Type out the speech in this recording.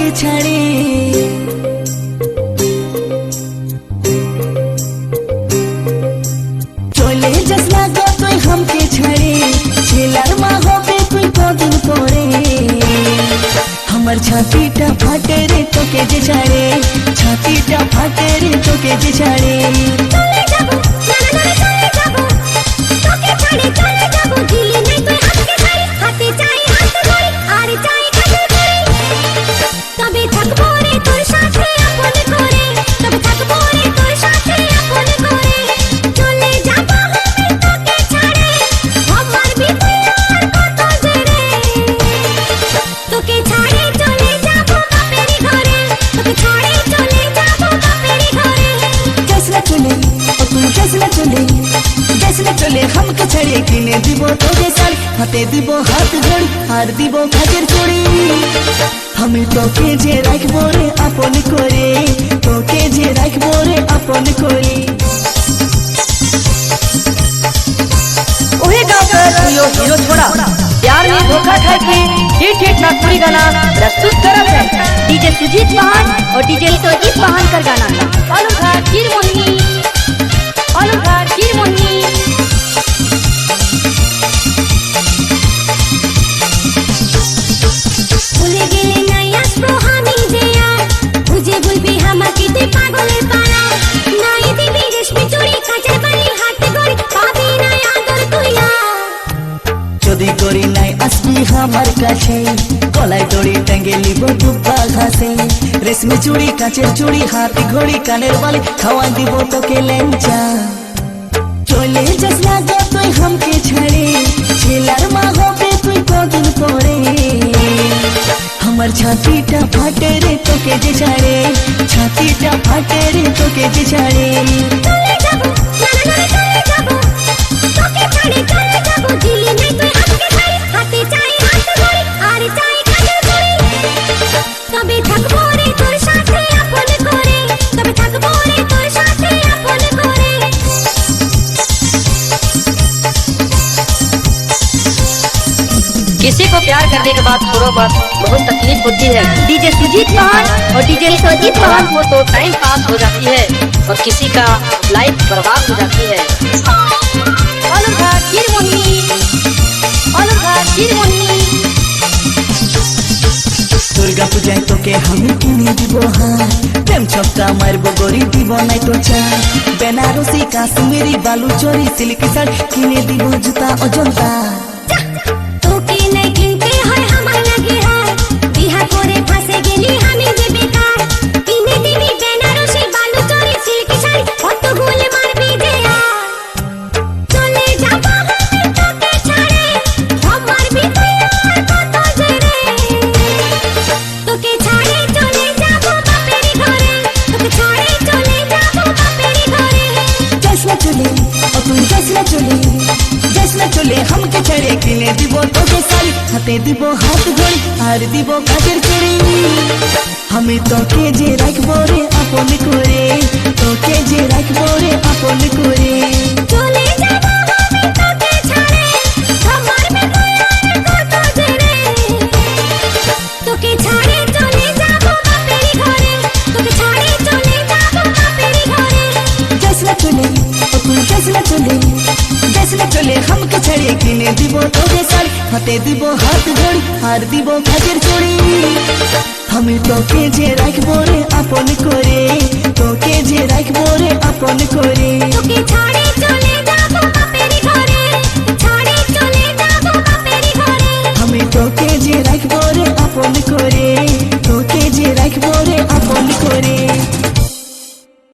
তোকে ছাড়ে চলে যাস না গো তুই হামকে ছাড়ে ছেলার মা হবে তুই কদিন পরে আমার ছাতিটা ফাটে রে তোকে যে ছাড়ে ছাতিটা ফাটে রে তোকে যে ছাড়ে চলে যাবো চলে যাবো তোকে ছাড়ে চলে যাবো দিলি নাই তুই হাতকে ছাড়ি হাতে চাই হাত ধরি আর চাই কাছে ধরি তবে থাকবো রে তোর সাথে আপন করে তবে থাকবো রে তোর সাথে আপন করে চলে যাবো আমি তোকে ছাড়ে আমার বিপি আর কত জেরে তোকে ছাড়ে চলে যাবো বাপের ঘরে তোকে ছাড়ে চলে যাবো বাপের ঘরে जैसे चले और तू जैसे चले हमके छड़े किने दिबो तोगे साड़ी हाथे दिबो हाथ घड़ी हार दिबो खाजेर चूड़ी हम तोके जे राखबो रे अपन करे तोके जे राखबो रे अपन करे ओहे गाँव का दुयो हीरो छोड़ा प्यार में धोखा खा के हिट नागपुरी गाना प्रस्तुत करत है डीजे सुजीत पहाड़ और डीजे सुजीत पहाड़ का गाना आलू घाट गिर मोहिनी आलू घाट गिर मोहिनी ভুলে গেলে নাই আসবো আমি যে আর বুঝে বলবি আমাকে তুই পাগলের পাড়া নাই দিবি রেশমি চুড়ি কাঁচের বালি হাতে গড়ি পাবি না আদর তুই যদি করি নাই আসবি আমার কাছে গলায় দড়ি টাঙ্গে লিব দুব্বা ঘাসে রেশমি চুড়ি কাঁচের চুড়ি হাতে ঘড়ি কানের বালি খাওয়া দিব তোকে লেঞ্চা চলে যাস না গো তুই হামকে ছাড়ে ছেলার মা হবে তুই কদিন পরে আমার ছাতিটা ফাটে রে তোকে যে ছাড়ে ছাতিটা ফাটে রে তোকে যে ছাড়ে চলে যাবো চলে যাবো তোকে ছাড়ে চলে যাবো দিলি নাই তুই হাতকে ছাড়ি হাতে চাই হাত ধরি আর চাই কাছে ধরি তবে থাকবো রে তোর সাথে আপন করে তবে থাকবো রে তোর সাথে আপন করে किसी को प्यार करने के बाद छोड़ो पर बहुत तकलीफ होती है डीजे सुजीत पहाड़ और डीजे सुजीत पहाड़ वो तो टाइम पास हो जाती है और किसी का लाइफ बर्बाद हो जाती है आलू घाट गिर मोहिनी आलू घाट गिर मोहिनी दुर्गा पूजाय तोके हम किने দিব হার প্রেম ছক্কা মারবো গরি দিব নাই তো চা বেনারসি কাশ্মীরি বালু চরি সিল্ক শাড়ি কিনে দিব জুতা অজন্তা তোকে নাই কিনতে হয় আমার লাগে হার বিহা করে ফাঁসে গেলি আমি যে বেকার কিনে দিবি বেনারসি বালু চরি সিল্ক শাড়ি কত গুল মারবি যে চলে যাবো আমি তোকে ছাড়ে আমার বিপি আর কত জেরে তোকে ছাড়ে চলে যাবো বাপের ঘরে তোকে ছাড়ে চলে যাবো বাপের ঘরে जैसे चले और तू जैसे चले हमके छड़े किने দিব তোকে সারি হাতে দিব হাত ঘড়ি আর দিব কাজের চুড়ি আমি তোকে যে রাখবো রে আপন করে তোকে যে রাখবো রে আপন করে চলে যাবো আমি তোকে ছাড়ে আমার বিপি আর কত জেরে তোকে ছাড়ে চলে যাবো বাপের ঘরে তোকে ছাড়ে চলে যাবো বাপের ঘরে जैसे चले और तू जैसे चले हमके छड़े किने দিব তোকে সারি হাতে দিব হাত ঘড়ি আর দিব কাজের চুড়ি আমি তোকে যে রাখবো রে আপন করে তোকে যে রাখবো রে আপন করে তোকে ছাড়ে চলে যাবো বাপের ঘরে ছাড়ে চলে যাবো বাপের ঘরে আমি তোকে যে রাখবো রে আপন করে তোকে যে রাখবো রে আপন করে